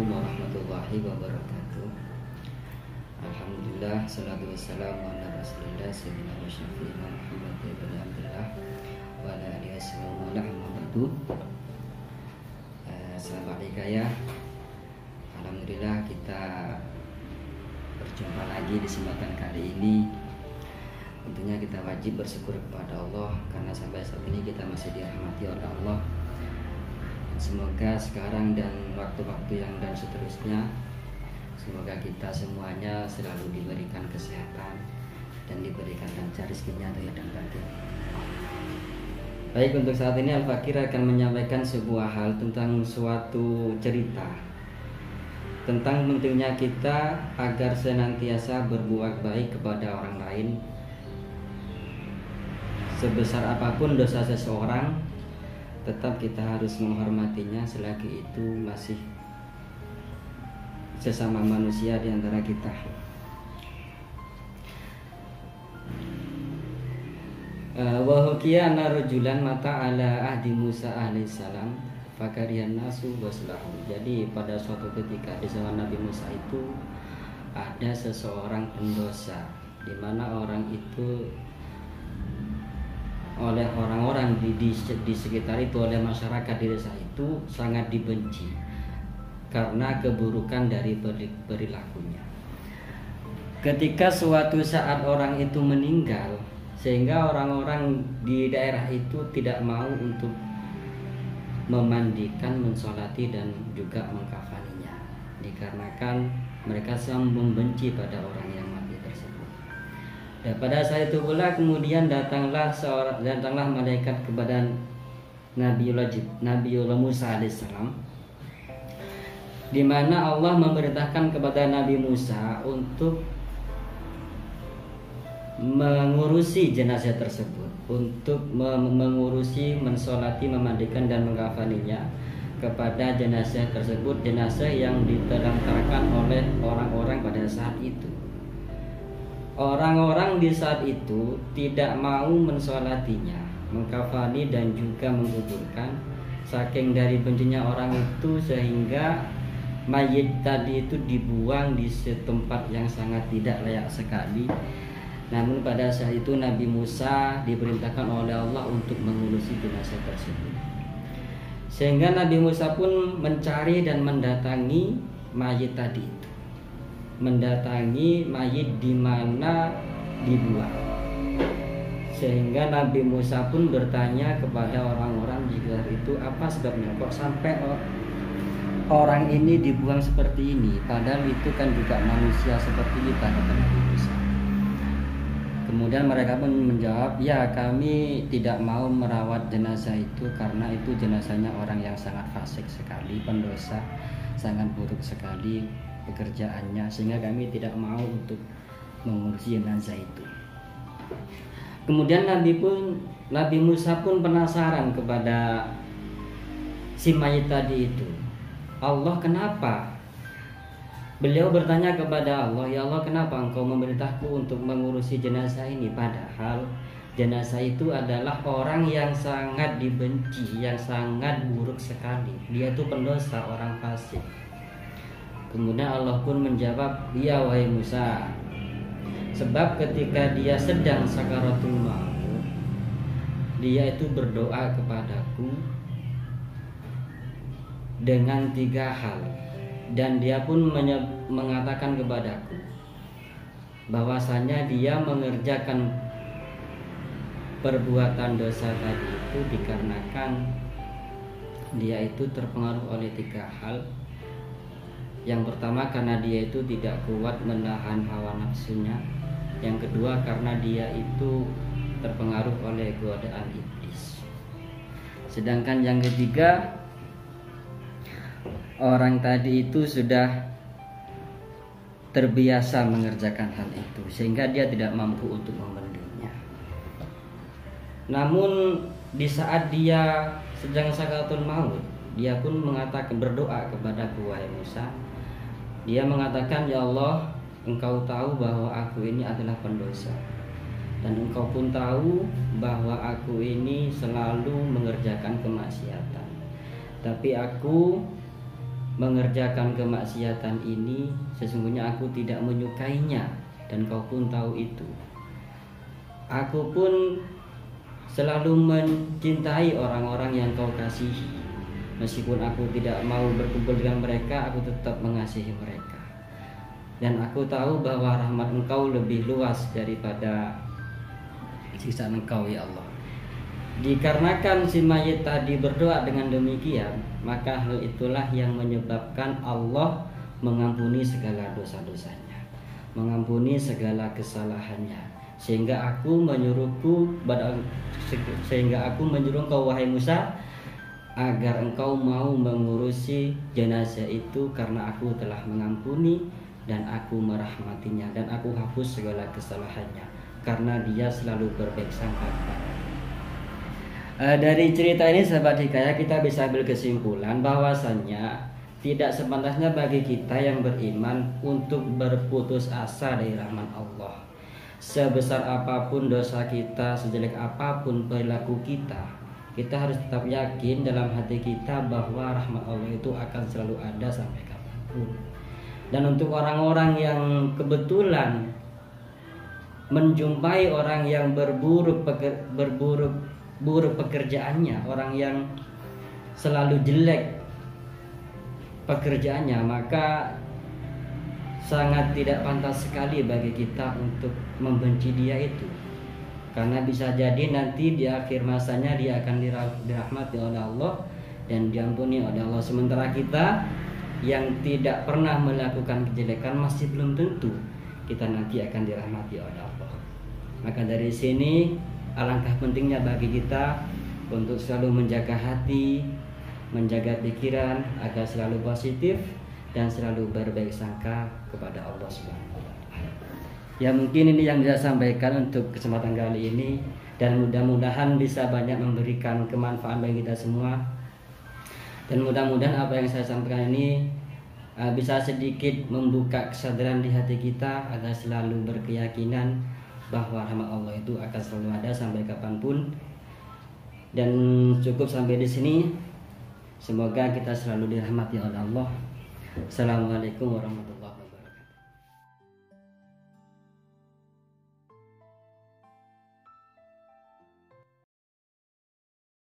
Assalamualaikum warahmatullahi wabarakatuh. Alhamdulillah, salatu wassalamu ala rasulillah sayyidina wa syafi'ina Muhammad ibn Abdullah wa ala alihi wasallam. Assalamualaikum ya. Alhamdulillah kita berjumpa lagi di kesempatan kali ini. Tentunya kita wajib bersyukur kepada Allah karena sampai saat ini kita masih dirahmati oleh Allah. Semoga sekarang dan waktu-waktu yang dan seterusnya, semoga kita semuanya selalu diberikan kesehatan dan diberikan lancar rezekinya dan batin. Baik, untuk saat ini Al-Fakir akan menyampaikan sebuah hal tentang suatu cerita tentang pentingnya kita agar senantiasa berbuat baik kepada orang lain. Sebesar apapun dosa seseorang, tetap kita harus menghormatinya selagi itu masih sesama manusia di antara kita. Wa hukiya anna rajulan mata ala ahdi Musa alaihissalam fakarihan nasu waslahu. Jadi pada suatu ketika di zaman Nabi Musa itu ada seseorang pendosa, di mana orang itu oleh orang-orang di sekitar itu, oleh masyarakat di desa itu sangat dibenci karena keburukan dari perilakunya. Ketika suatu saat orang itu meninggal, sehingga orang-orang di daerah itu tidak mau untuk memandikan, mensolati dan juga mengkafaninya, dikarenakan mereka sangat membenci pada orang yang mati tersebut. Dan pada saat itu pula kemudian datanglah malaikat kepada Nabiullah Musa alaihissalam, di mana Allah memerintahkan kepada Nabi Musa untuk mengurusi jenazah tersebut, untuk mengurusi, mensolati, memandikan dan mengkafaninya kepada jenazah tersebut, jenazah yang ditelantarkan oleh orang-orang pada saat itu. Orang-orang di saat itu tidak mau mensolatinya, mengkafani dan juga menguburkan. Saking dari bencinya orang itu sehingga mayit tadi itu dibuang di tempat yang sangat tidak layak sekali. Namun pada saat itu Nabi Musa diperintahkan oleh Allah untuk mengurusi jenazah tersebut. Sehingga Nabi Musa pun mencari dan mendatangi mayit tadi itu, mendatangi mayit di mana dibuang. Sehingga Nabi Musa pun bertanya kepada orang-orang di sekitar itu, apa sebabnya kok sampai orang ini dibuang seperti ini, padahal itu kan juga manusia seperti kita, kata Nabi Musa. Kemudian mereka pun menjawab, ya kami tidak mau merawat jenazah itu karena itu jenazahnya orang yang sangat fasik sekali, pendosa, sangat buruk sekali pekerjaannya, sehingga kami tidak mau untuk mengurusi jenazah itu. Kemudian Nabi Musa pun penasaran kepada si mayit tadi itu. Allah, kenapa? Beliau bertanya kepada Allah, ya Allah, kenapa engkau memerintahku untuk mengurusi jenazah ini, padahal jenazah itu adalah orang yang sangat dibenci, yang sangat buruk sekali, dia itu pendosa, orang fasik. Kemudian Allah pun menjawab, ya wahai Musa, sebab ketika dia sedang sakaratul maut, dia itu berdoa kepadaku dengan 3 hal. Dan dia pun mengatakan kepadaku bahwasanya dia mengerjakan perbuatan dosa tadi itu dikarenakan dia itu terpengaruh oleh 3 hal. Yang pertama karena dia itu tidak kuat menahan hawa nafsunya. Yang kedua karena dia itu terpengaruh oleh godaan iblis. Sedangkan yang ketiga, orang tadi itu sudah terbiasa mengerjakan hal itu sehingga dia tidak mampu untuk membendungnya. Namun di saat dia sedang sakaratul maut, dia pun mengatakan, berdoa kepada wahai Musa. Dia mengatakan, ya Allah, engkau tahu bahwa aku ini adalah pendosa, dan engkau pun tahu bahwa aku ini selalu mengerjakan kemaksiatan. Tapi aku mengerjakan kemaksiatan ini, sesungguhnya aku tidak menyukainya, dan kau pun tahu itu. Aku pun selalu mencintai orang-orang yang kau kasihi. Meskipun aku tidak mau berkumpul dengan mereka, aku tetap mengasihi mereka. Dan aku tahu bahwa rahmat Engkau lebih luas daripada siksaan Engkau, ya Allah. Dikarenakan si mayit tadi berdoa dengan demikian, maka hal itulah yang menyebabkan Allah mengampuni segala dosa-dosanya, mengampuni segala kesalahannya, sehingga aku menyuruh engkau, wahai Musa, agar engkau mau mengurusi jenazah itu, karena aku telah mengampuni dan aku merahmatinya, dan aku hapus segala kesalahannya, karena dia selalu berbaik sangka kepada. Dari cerita ini sahabat hikayah, kita bisa ambil kesimpulan bahwasannya tidak sepantasnya bagi kita yang beriman untuk berputus asa dari rahmat Allah. Sebesar apapun dosa kita, sejelek apapun perilaku kita, kita harus tetap yakin dalam hati kita bahwa rahmat Allah itu akan selalu ada sampai kapanpun. Dan untuk orang-orang yang kebetulan menjumpai orang yang berburuk pekerjaannya, orang yang selalu jelek pekerjaannya, maka sangat tidak pantas sekali bagi kita untuk membenci dia itu. Karena bisa jadi nanti di akhir masanya dia akan dirahmati oleh Allah dan diampuni oleh Allah. Sementara kita yang tidak pernah melakukan kejelekan, masih belum tentu kita nanti akan dirahmati oleh Allah. Maka dari sini alangkah pentingnya bagi kita untuk selalu menjaga hati, menjaga pikiran agar selalu positif dan selalu berbaik sangka kepada Allah Subhanahu wa Ta'ala. Ya, mungkin ini yang bisa sampaikan untuk kesempatan kali ini, dan mudah-mudahan bisa banyak memberikan kemanfaatan bagi kita semua. Dan mudah-mudahan apa yang saya sampaikan ini bisa sedikit membuka kesadaran di hati kita agar selalu berkeyakinan bahwa rahmat Allah itu akan selalu ada sampai kapanpun. Dan cukup sampai di sini. Semoga kita selalu dirahmati oleh Allah. Assalamualaikum warahmatullahi wabarakatuh.